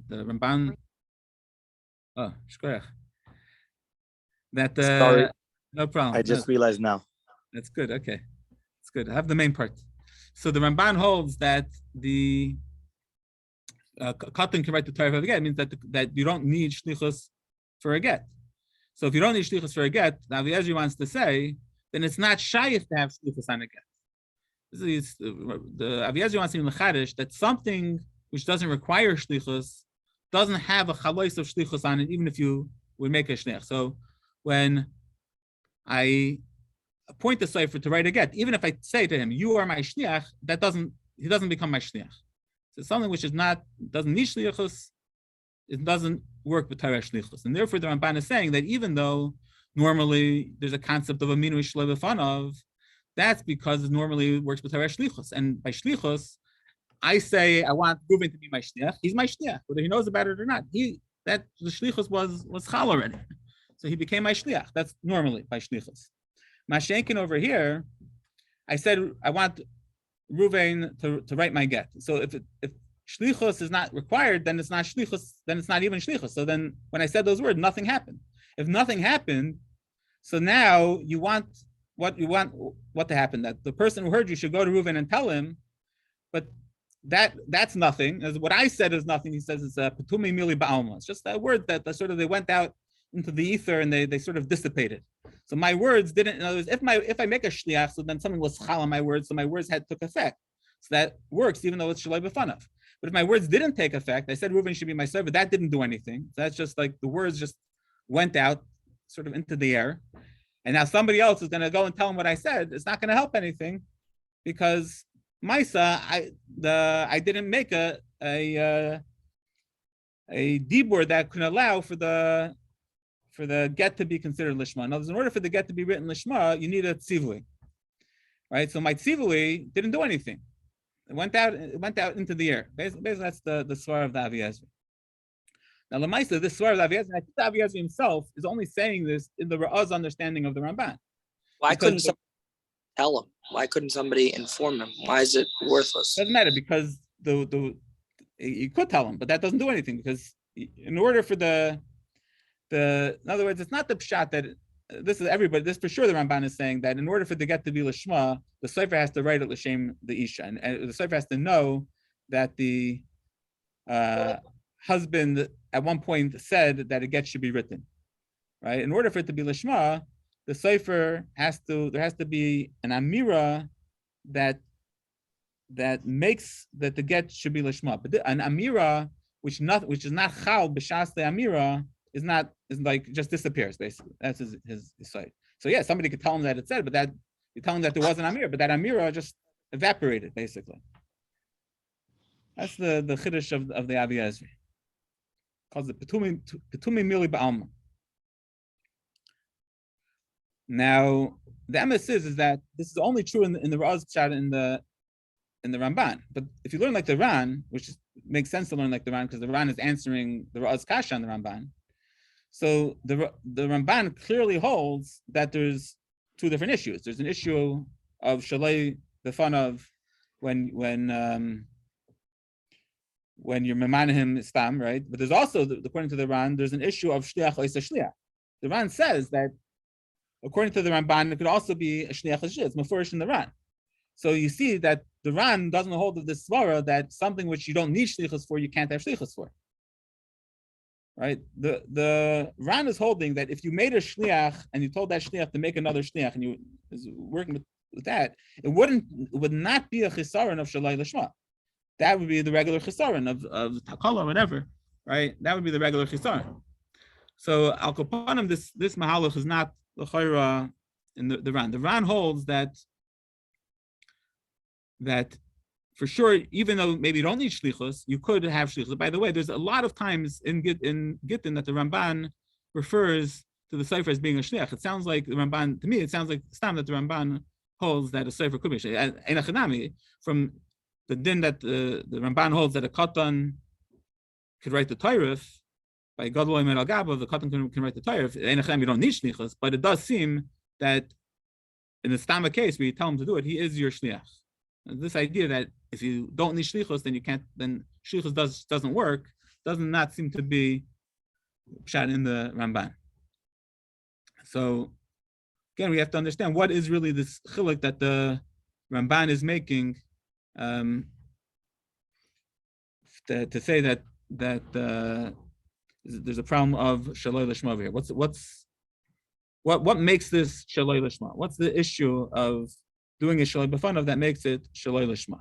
the Ramban. Oh, shkoyach. That Sorry, no problem. I just realized now. That's good. Okay, it's good. I have the main part. So the Ramban holds that the Katan can write the Torah of a get. It means that you don't need shlichus for a get. So if you don't need shlichus for a get, now the Ezra wants to say, then it's not shayif to have shlichus on a get. This is the Aviezer wants to be mechadish that something which doesn't require shlichus doesn't have a chalois of shlichus on it, even if you would make a shliach. So when I appoint the Saif to write a get, even if I say to him, "You are my shliach," he doesn't become my shliach. So something which doesn't need shlichus, it doesn't work with Torah shlichus, and therefore the Ramban is saying that even though normally there's a concept of a minui shlei b'fanav, that's because it normally works with Torah shlichus, and by shlichus, I say I want Reuven to be my shliach. He's my shliach, whether he knows about it or not. The shlichus was chal already, so he became my shliach. That's normally by shlichus. Mashenkin over here, I said I want Reuven to write my get. So if shlichus is not required, then it's not shlichus. Then it's not even shlichus. So then when I said those words, nothing happened. If nothing happened, so now you want what to happen. That the person who heard you should go to Reuven and tell him, but that's nothing. As what I said is nothing. He says it's a petumi mili ba'alma. It's just that word that sort of they went out into the ether and they sort of dissipated. So my words didn't. In other words, if I make a shliach, so then something was chal on my words, so my words took effect. So that works, even though it's shalai b'fanav. But if my words didn't take effect, I said Reuven should be my servant. That didn't do anything. So that's just like the words just went out, sort of into the air. And now somebody else is going to go and tell him what I said. It's not going to help anything, because Maisa, I didn't make a dibur that could allow for the get to be considered lishma. In other words, in order for the get to be written lishma, you need a tzivui, right? So my tzivui didn't do anything. It went out into the air. Basically, that's the svar of the Aviezer. Now, Lamaisa, this svar of the Aviezer, I think the Aviezer himself is only saying this in the Ra'az understanding of the Ramban. Why couldn't somebody tell him? Why couldn't somebody inform him? Why is it worthless? Doesn't matter, because you could tell him, but that doesn't do anything, because in order for in other words, it's not the pshat that this is everybody. This for sure the Ramban is saying that in order for the get to be lishma, the Sefer has to write it l'shem the isha, and the Sefer has to know that the husband at one point said that a get should be written, right? In order for it to be lishma, the Sefer there has to be an amira that makes that the get should be lishma. But an amira which is not chal b'shas the amira is like just disappears, basically. That's his side. So yeah, somebody could tell him that it said, but that you tell him that there was an amira, but that amira just evaporated, basically. That's the chiddush of the Aviezer. Calls it petumi mili ba'alma. Now the emes is that this is only true in the Ra'az Pshat in the Ramban. But if you learn like the Ran, which makes sense to learn like the Ran, because the Ran is answering the Ra'az Kasha on the Ramban. So the Ramban clearly holds that there's two different issues. There's an issue of shalei b'fanav when you're memanahim stam, right? But there's also, according to the Ran, there's an issue of shliach oisa shliach. The Ran says that according to the Ramban, it could also be a shliach shliach. It's mefurish in the Ran. So you see that the Ran doesn't hold of this svara that something which you don't need shlichus for, you can't have shlichus for. Right? The Ran is holding that if you made a shliach and you told that shliach to make another shliach and you is working with that, it would not be a chisaron of shalai lishma. That would be the regular chisaron of takala or whatever, right? That would be the regular chisaron. So al kapanim, this mahalach is not the chayra in the Ran. The Ran holds that for sure, even though maybe you don't need shlichus, you could have shlichus. By the way, there's a lot of times in Gittin that the Ramban refers to the Sefer as being a shliach. It sounds like the Ramban, to me, it sounds like stam that the Ramban holds that a Sefer could be a shliach. From the din that the Ramban holds that a katan could write the Torah by Gadol Omer Al Gabo, the katan can write the Torah. You don't need shlichus, but it does seem that in the stam case where you tell him to do it, he is your shliach. This idea that if you don't need shlichus, then you can't. Then shlichus doesn't work. does not seem to be pshat in the Ramban. So again, we have to understand what is really this chiluk that the Ramban is making, to say that there's a problem of shaloi lishma over here. What makes this shaloi lishma? What's the issue of doing a shaloi b'fanav that makes it shaloi lishma?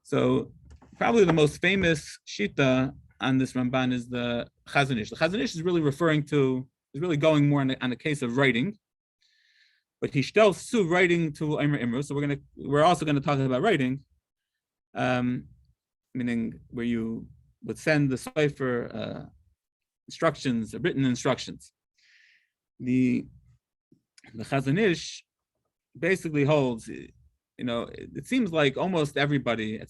So probably the most famous shita on this Ramban is the Chazon Ish. The Chazon Ish is really going more on the case of writing, but he still writing to Omer Imru. So we're also going to talk about writing, meaning where you would send the Saif instructions, written instructions. The Chazon Ish basically holds, it seems like almost everybody to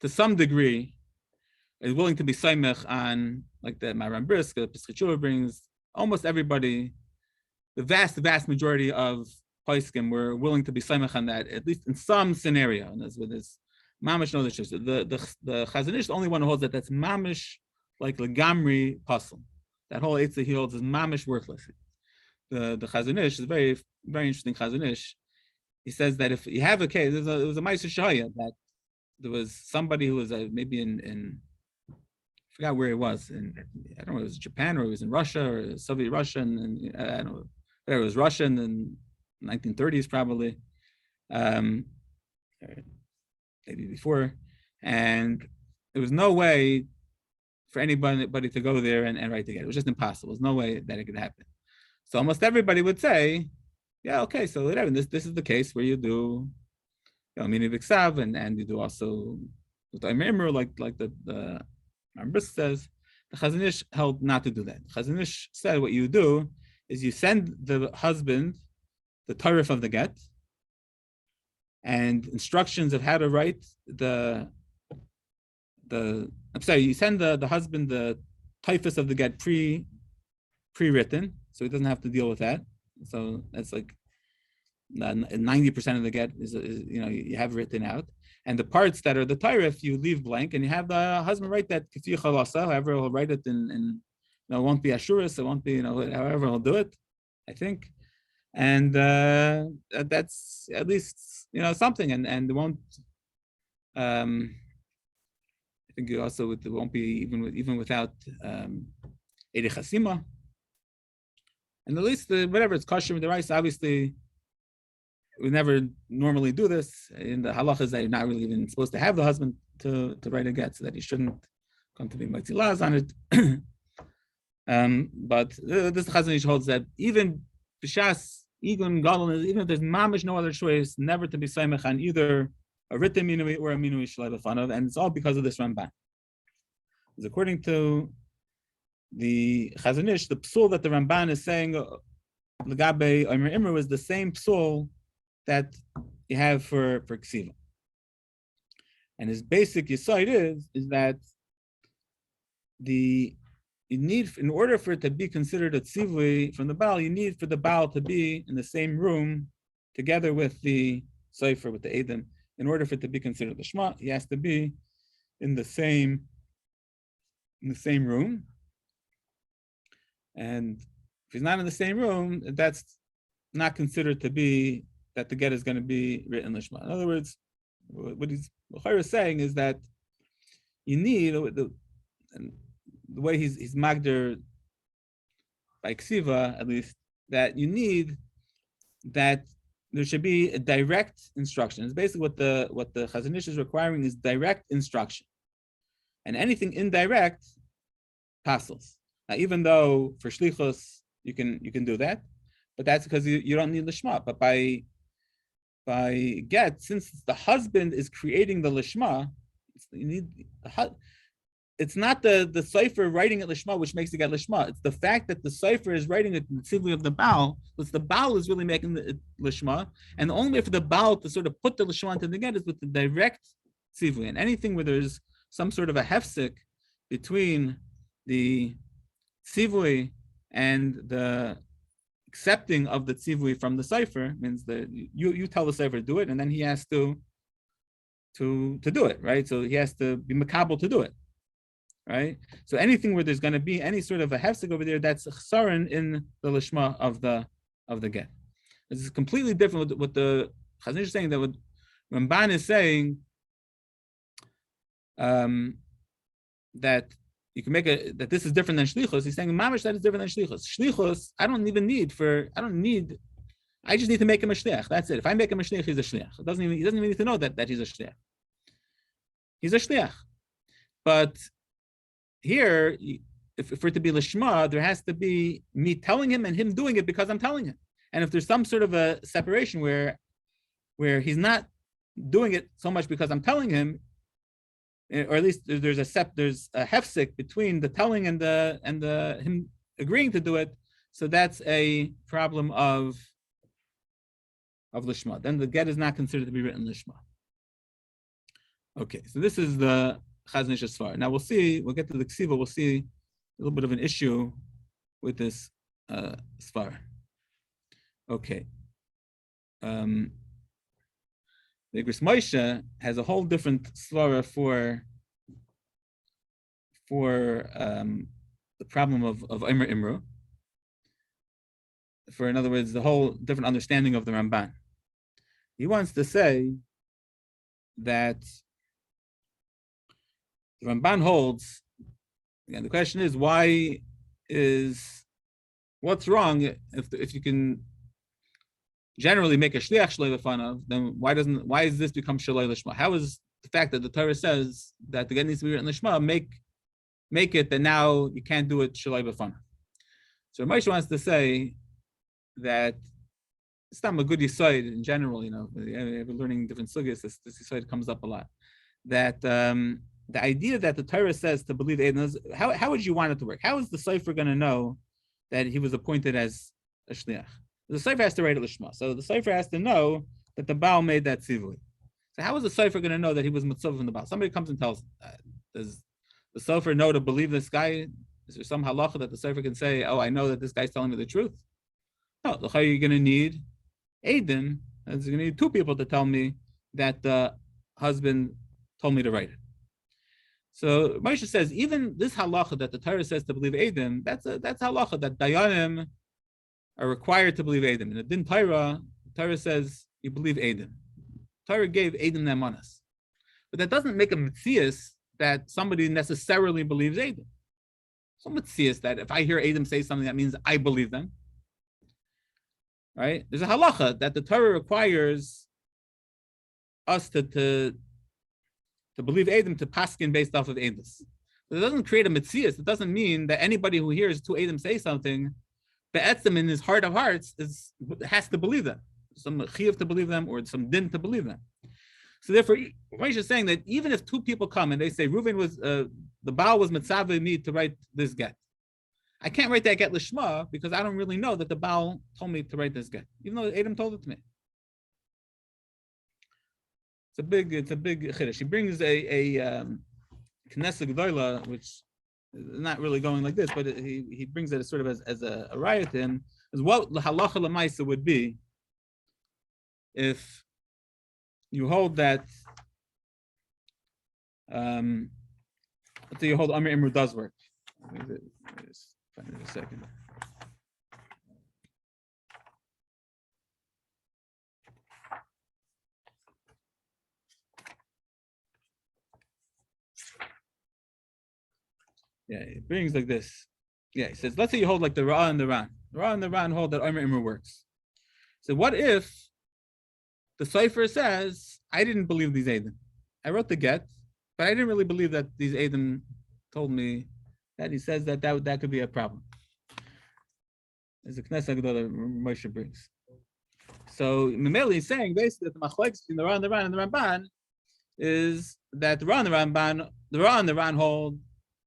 some degree is willing to be saimech on, like the Maram Brisk, the Pesach Shiur brings, almost everybody, the vast majority of poskim were willing to be saimech on that, at least in some scenario. And that's with this mamish no issues. The Chazon Ish is the only one who holds that's mamish, like legamri pasul. That whole eitzah he holds is mamish worthless. The Chazon Ish is a very, very interesting Chazon Ish. He says that if you have a case, there was a Ma'aser Shahaya that there was somebody who was maybe in I forgot where he was, I don't know, it was Japan or it was in Russia or Soviet Russia, and I don't know, it was Russian in 1930s probably, maybe before, and there was no way for anybody to go there and write together. It was just impossible. There's no way that it could happen. So almost everybody would say, yeah, okay, so whatever. This is the case where you do, mini b'ksav, and you do also with Omer, like the Brisk says. The Chazon Ish held not to do that. The Chazon Ish said what you do is you send the husband the tarif of the get and instructions of how to write you send the husband the typhus of the get pre-written, so he doesn't have to deal with that. So that's like 90% of the get is you have written out, and the parts that are the tarif you leave blank, and you have the husband write that k'fi chalasa, however he'll write it in it won't be ashuris, it won't be however he'll do it, I think, and that's at least something, and it won't. I think it also it won't be even without Eidei Chasima. And at least whatever it's kosher with the rice, obviously we never normally do this. In the halachas that you're not really even supposed to have the husband to write a get, so that he shouldn't come to be mitzilaz on it. But this Chazon Ish holds that even b'shas igun gadol, even if there's mamish no other choice, never to be saimech on either a written minui or a minui shalai b'fanav, and it's all because of this Ramban. Because according to the Chazon Ish, the psul that the Ramban is saying legabe Omer Imru is the same psul that you have for ksiva, and his basic yesod is that you need, in order for it to be considered a tzivui from the Baal, you need for the Baal to be in the same room together with the Sefer, with the Edom. In order for it to be considered the Shema, he has to be in the same room. And if he's not in the same room, that's not considered to be that the get is going to be written lishma. In other words, what he's saying is that you need the way he's magder by ksiva, at least, that you need that there should be a direct instruction. It's basically what the Chazon Ish is requiring is direct instruction, and anything indirect passes. Now, even though for shlichos you can do that, but that's because you don't need lishma. But by get, since the husband is creating the lishma, it's not the cipher writing it lishma which makes it get lishma. It's the fact that the cipher is writing it in the tzivui of the Baal, because the Baal is really making the lishma, and the only way for the Baal to sort of put the lishma into the get is with the direct tzivui. And anything where there's some sort of a hefsek between the tzivui and the accepting of the tzivui from the cipher, means that you tell the cipher to do it, and then he has to do it, right? So he has to be makabel to do it. right? So anything where there's going to be any sort of a hefsek over there, that's chsaron in the lishma of the get. This is completely different with what the Chazon is saying, that what Ramban is saying, that you can make that this is different than shlichus. He's saying mamash that is different than shlichus. Shlichus, I just need to make him a shliach. That's it. If I make him a shliach, he's a shliach. He doesn't even need to know that he's a shliach. He's a shliach. But here, if for it to be lishma, there has to be me telling him and him doing it because I'm telling him. And if there's some sort of a separation where he's not doing it so much because I'm telling him, or at least there's a hefsek between the telling and the him agreeing to do it, so that's a problem of lishma. Then the get is not considered to be written lishma. Okay, so this is the Chazon Ish's svar. Now we'll get to the ksiva, we'll see a little bit of an issue with this svar. Okay. The Gris Moshe has a whole different svara for the problem of Imra Imru. For, in other words, the whole different understanding of the Ramban. He wants to say that the Ramban holds, again, the question is, what's wrong if you can generally make a shliach shalei lefanav, then why does this become shalei lishma? How is the fact that the Torah says that the get needs to be written lishma make it that now you can't do it shalei lefanav? So Moshe wants to say that it's not a good yesod in general. We're learning different sugyas. This yesod comes up a lot. That the idea that the Torah says to believe Eidim, how would you want it to work? How is the Saif going to know that he was appointed as a shliach? The Saif has to write it lishma. So the Saif has to know that the Baal made that tzivui. So how is the Saif going to know that he was mitzvah from the Baal? Somebody comes and tells him, does the Saif know to believe this guy? Is there some halacha that the Saif can say, oh, I know that this guy's telling me the truth? No, you're going to need Eidim. There's going to need two people to tell me that the husband told me to write it. So Moshe says, even this halacha that the Torah says to believe Eidim, that's halacha that Dayanim are required to believe Eidim. In the Din Torah, the Torah says you believe Eidim. Torah gave Eidim nemanas. But that doesn't make a mitzias that somebody necessarily believes Eidim. So mitzias that if I hear Eidim say something, that means I believe them. Right? There's a halacha that the Torah requires us to believe Eidim, to paskin based off of Eidus. But it doesn't create a mitzias. It doesn't mean that anybody who hears two Eidim say something, be'etzem in his heart of hearts has to believe them. Some chiyuv to believe them or some din to believe them. So therefore, Moshe is saying that even if two people come and they say Reuven was the Baal was mitzaveh me to write this get, I can't write that get lishma because I don't really know that the Baal told me to write this get, even though Adam told it to me. It's a big chiddush. He brings a Knesset Gedola, which is not really going like this, but he brings it sort of as a riot to him, is what the halacha l'maisa would be if you hold that, let's say you hold Amir Imru does work. Just find it a second. Yeah, it brings like this. Yeah, he says, let's say you hold like the Ra and the Ran. The Ra and the Ran hold that Amir Imru works. So what if the Cipher says, I didn't believe these Eidim. I wrote the get, but I didn't really believe that these Eidim told me that. He says that could be a problem. There's a Knesset that Moshe brings. So Mimeli is saying basically that the machlokes between the Ra and the Ran and the Ramban is that the Ra and the Ran hold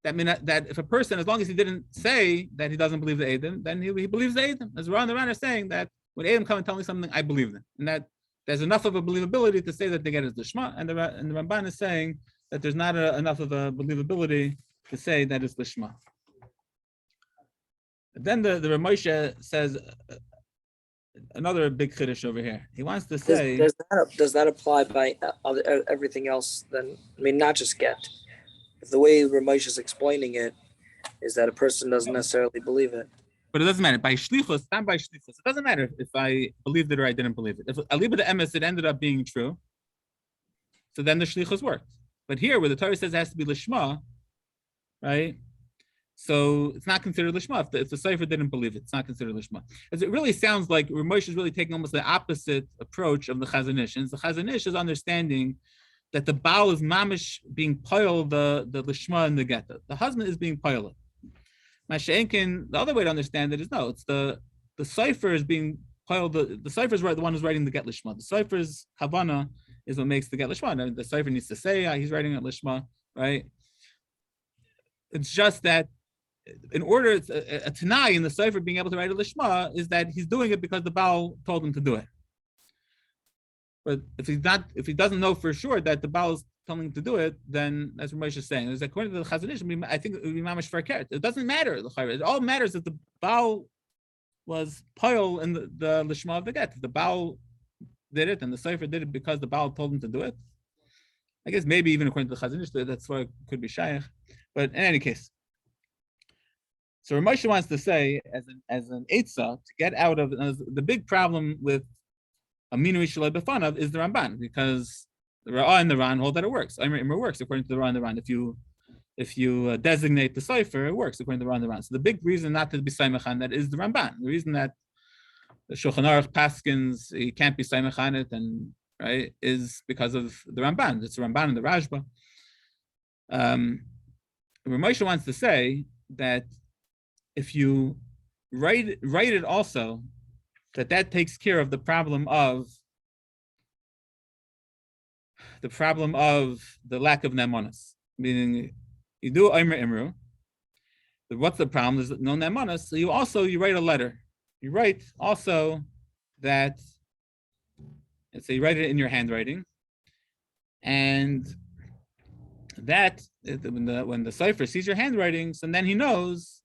that if a person, as long as he didn't say that he doesn't believe the Eidim, then he believes the Eidim. As Ra and the Ran are saying that when Eidim come and tell me something, I believe them, and that there's enough of a believability to say that they get is the Shema, and the Ramban is saying that there's not enough of a believability to say that it's the Shema. Then the Moshe says another big chiddush over here. He wants to say, does that apply by everything else? Then I mean, not just get. If the way Ramesh is explaining it is that a person doesn't necessarily believe it. But it doesn't matter. By shlichus, not by shlichus. It doesn't matter if I believed it or I didn't believe it. If aliba de emes, it ended up being true, so then the shlichus worked. But here, where the Torah says it has to be lishma, right? So it's not considered lishma. If the Saif didn't believe it, it's not considered lishma. As it really sounds like Ramesh is really taking almost the opposite approach of the Chazon Ish. And the Chazon Ish is understanding that the Baal is mamish being piled the lishma and the geta. The husband is being piled. Masha'enkin, the other way to understand it is no, it's the cipher is being piled. The cipher is the one who's writing the get lishma. The cipher's havana is what makes the get lishma. The cipher needs to say he's writing a lishma, right? It's just that in order a tanai in the cipher being able to write a lishma is that he's doing it because the Baal told him to do it. But if he doesn't know for sure that the Baal is telling him to do it, then that's what Moshe is saying. Is according to the Chazon Ish, I think it would be mamash farkeret. It doesn't matter. It all matters that the Baal was pile in the lishma of the get. If the Baal did it and the Sefer did it because the Baal told him to do it, I guess maybe even according to the Chazon Ish, that's why it could be shaykh. But in any case, so Moshe wants to say as an eitzah to get out of the big problem with a minui shalai b'fanav is the Ramban, because the Ra'ah and the Ran hold that it works. It works according to the Ra'ah and the Ran. If you designate the cipher, it works according to the Ra'ah and the Ran. So the big reason not to be saimach on that is the Ramban. The reason that the Shulchan Aruch paskins he can't be saimach on it, and right is because of the Ramban. It's the Ramban and the Rashba. Moshe wants to say that if you write it also, that takes care of the problem of the lack of nemonas. Meaning, you do Omer Imru. What's the problem? There's no nemonas. So you write a letter. You write also that, let's say you write it in your handwriting, and that when the cipher sees your handwriting, so then he knows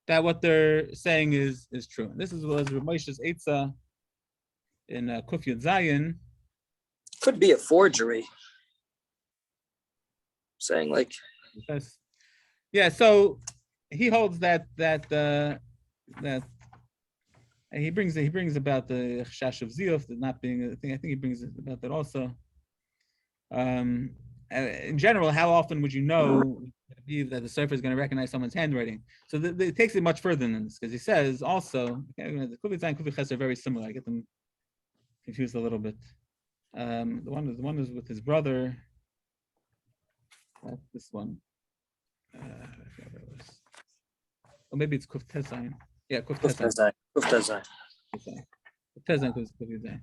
that what they're saying is true. And this was Moshe's eitzah in Kuf Yud Zayin. Could be a forgery. Saying like, yeah. So he holds that he brings about the chash of ziyuf, that not being a thing. I think he brings about that also. In general, how often would you know that the surfer is going to recognize someone's handwriting? So it takes it much further than this, because he says also the Kufi Zayin and Kufi Ches are very similar. I get them confused a little bit. The one is with his brother. That's this one. I forgot what it was. Or maybe it's Kuf Tes Zayin. Yeah, Kuf Tes Zayin. Kuf Tes Zayin. Kuf Tes Zayin, Kufi Zayin.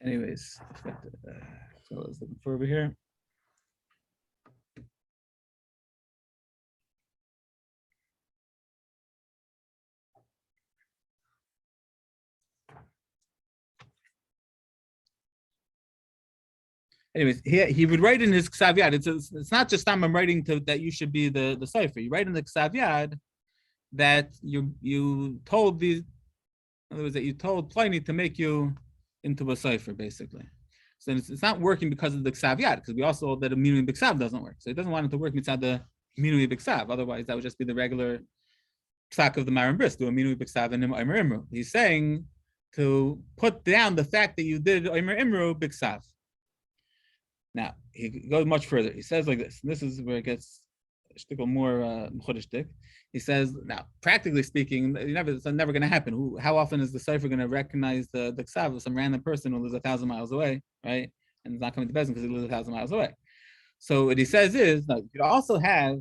Anyways, so I was looking for over here. Anyways, he would write in his ksav yad. It's not just I'm writing that you should be the cipher. You write in the ksav yad that you told in other words, that you told Pliny to make you into a cipher, basically. So it's not working because of the ksav yad, because we also know that a minui b'ksav doesn't work. So he doesn't want it to work mitzad the minui b'ksav. Otherwise, that would just be the regular psak of the Maram Bris, do a minui b'ksav and Omer Imru. He's saying to put down the fact that you did Omer Imru b'ksav. Now, he goes much further. He says like this, and this is where it gets more mechudishtik. He says, now, practically speaking, it's never going to happen. How often is the cipher going to recognize the ksav of some random person who lives 1,000 miles away, right? And is not coming to Bezin because he lives 1,000 miles away. So what he says is, no, you could also have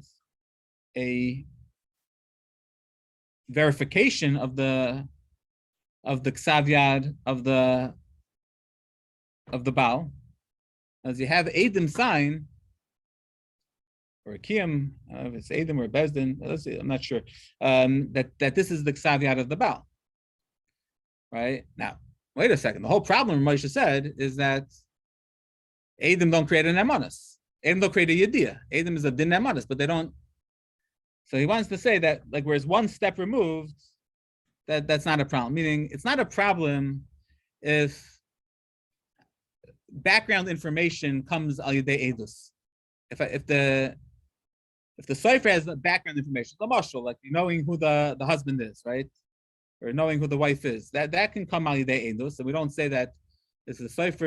a verification of the ksav yad of the Baal, as you have Eidim sign, or a Kiyam, if it's Eidim or Bezdin, let's see, I'm not sure, that this is the ksav yad of the Baal. Right? Now, wait a second. The whole problem, Moshe said, is that Eidim don't create an emanis. Eidim don't create a yediyah. Eidim is a din emanis, but they don't. So he wants to say that, like, whereas one step removed, that's not a problem. Meaning, it's not a problem if background information comes al yedei edus. If the Saif has the background information, the marshal, like knowing who the husband is, right, or knowing who the wife is, that can come al yedei edus. So we don't say that this is a Saif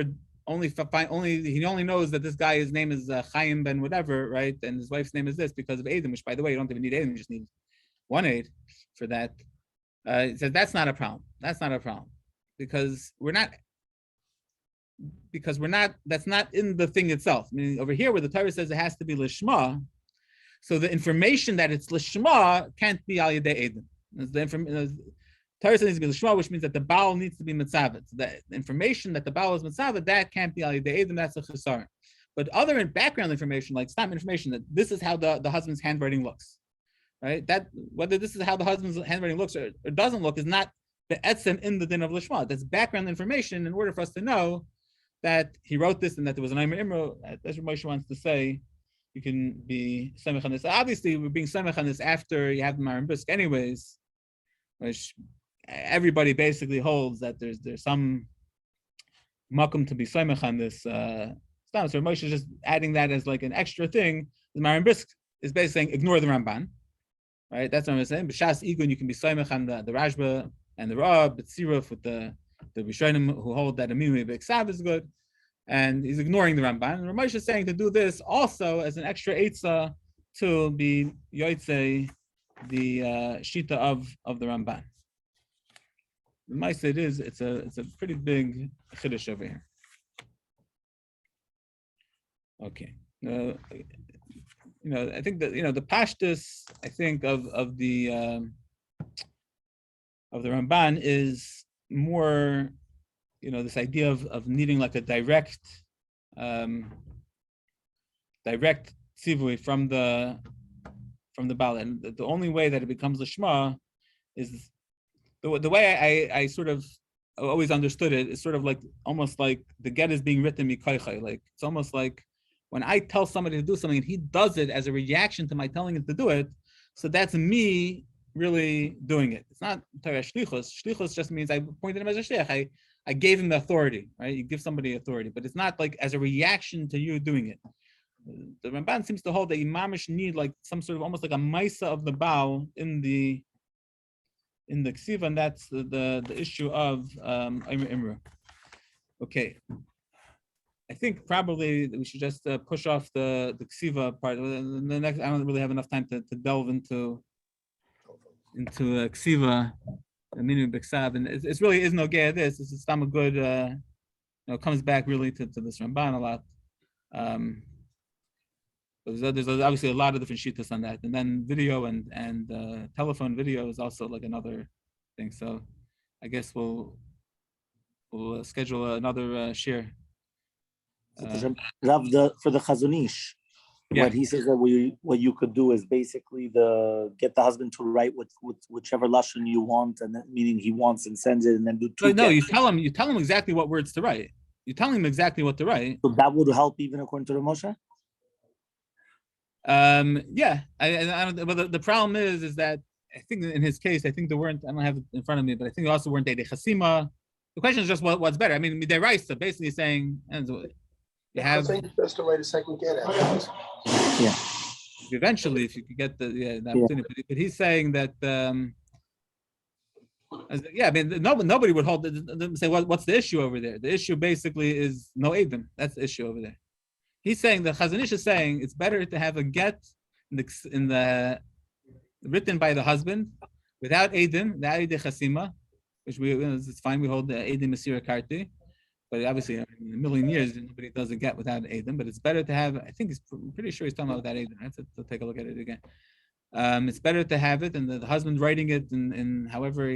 he only knows that this guy, his name is Chaim ben whatever, right, and his wife's name is this because of Edom, which by the way you don't even need Edom, you just need one aid for that. He says that's not a problem. That's not a problem because we're not. That's not in the thing itself. Meaning over here where the Torah says it has to be lishma, so the information that it's lishma can't be al yedei edom. The Torah says it needs to be lishma, which means that the baal needs to be mitzavet. The information that the baal is mitzavet, that can't be al yedei edom, that's a chesar. But other background information, like stam information, that this is how the husband's handwriting looks, right? That whether this is how the husband's handwriting looks or doesn't look is not the etzem in the din of lishma. That's background information in order for us to know that he wrote this and that there was an Aimer Imro. That's what Moshe wants to say. You can be samech on this. Obviously, we're being samech on this after you have the Marim Brisk anyways, which everybody basically holds that there's some makom to be samech on this. So Moshe is just adding that as like an extra thing. The Marim Brisk is basically saying ignore the Ramban, right? That's what I'm saying. B'shas igun, you can be samech on the Rashba and the Rab, but Siruf with the Rishonim who hold that a minui b'iksav is good, and he's ignoring the Ramban. And Ramesh is saying to do this also as an extra eitzah to be yotzei the shita of the Ramban. The Maisa it's a pretty big chiddush over here. Okay, I think that the pashtus I think of the Ramban is more, this idea of needing like a direct tzivui from the Baal, and the only way that it becomes lishma is the way I sort of always understood it is sort of like almost like the get is being written mikaychay. Like it's almost like when I tell somebody to do something and he does it as a reaction to my telling him to do it, so that's me really doing it. It's not shlichos. Shlichos just means I pointed him as a shliach. I gave him the authority, right? You give somebody authority, but it's not like as a reaction to you doing it. The Ramban seems to hold that imamish need like some sort of almost like a maisa of the Baal in the ksiva, and that's the issue of Aimer Imra. Okay, I think probably we should just push off the ksiva part. The next, I don't really have enough time to delve into ksiva, minu b'ksav, and it really is no gay. This is a good, comes back really to this Ramban a lot. There's obviously a lot of different shitas on that, and then video and telephone video is also like another thing. So I guess we'll schedule another share. Rav, for the Chazonish, what he says that what you could do is basically get the husband to write with whichever lashon you want, and then, meaning he wants and sends it, and then do two. No, you tell him exactly what words to write. You tell him exactly what to write. So that would help even according to the Moshe. Yeah, I don't. But the problem is that I think in his case, I think there weren't. I don't have it in front of me, but I think there also weren't de chasima. The question is just what's better. I mean, de raisa basically saying you have. I think just to write a second get out. Yeah. Eventually, if you could get the opportunity, but he's saying that. I mean, nobody would hold say what's the issue over there. The issue basically is no Edom. That's the issue over there. He's saying the Chazanish is saying it's better to have a get in the written by the husband without Edom, the Eidei Chasima, which it's fine. We hold the Eidei Masira Karti, but obviously in a million years nobody does a get without Edom. But it's better to have. I think he's pretty sure he's talking about without Edom. I have to take a look at it again. It's better to have it, and the husband writing it in however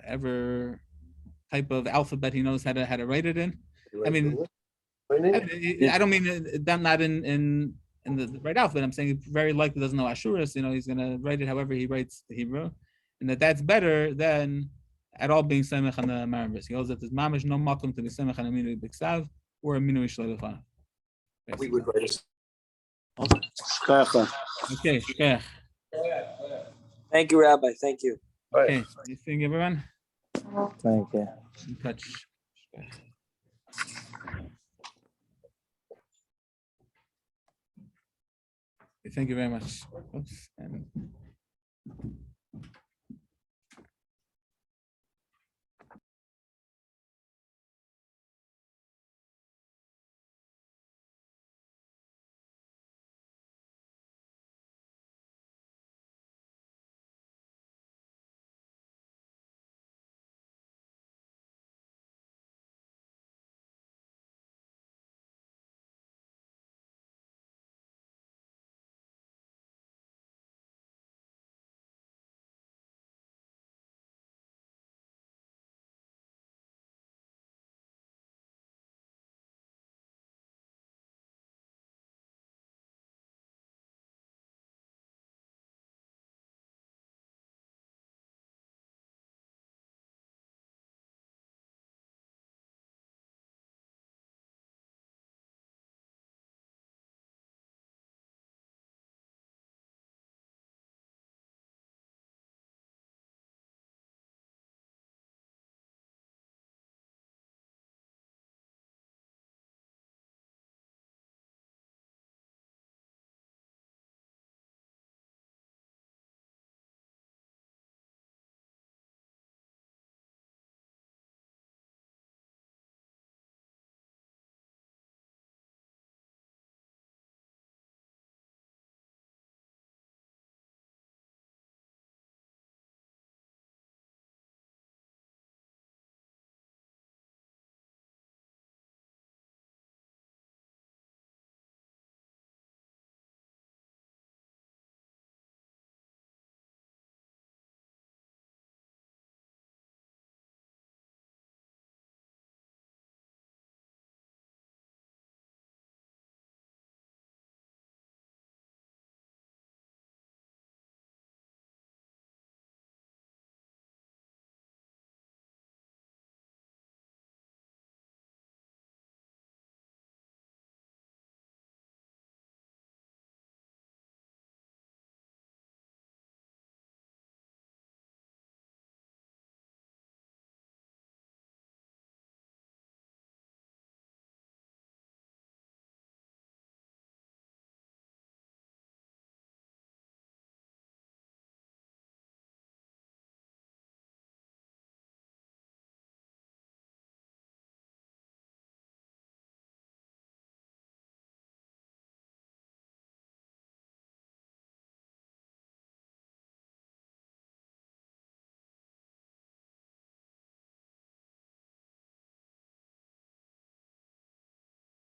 ever type of alphabet he knows how to write it in. I mean, I don't mean that not in the right alphabet. I'm saying he very likely doesn't know Ashuris. He's going to write it however he writes the Hebrew, and that's better than at all being semech on the Marambris. He holds that there's mamish no makom to be semech on a minui b'ksav or a minui shleilachah. We would write it. Okay, shkech. Thank you, Rabbi. Thank you. Okay, you seeing everyone? Thank you. In touch. Thank you very much. Oops. And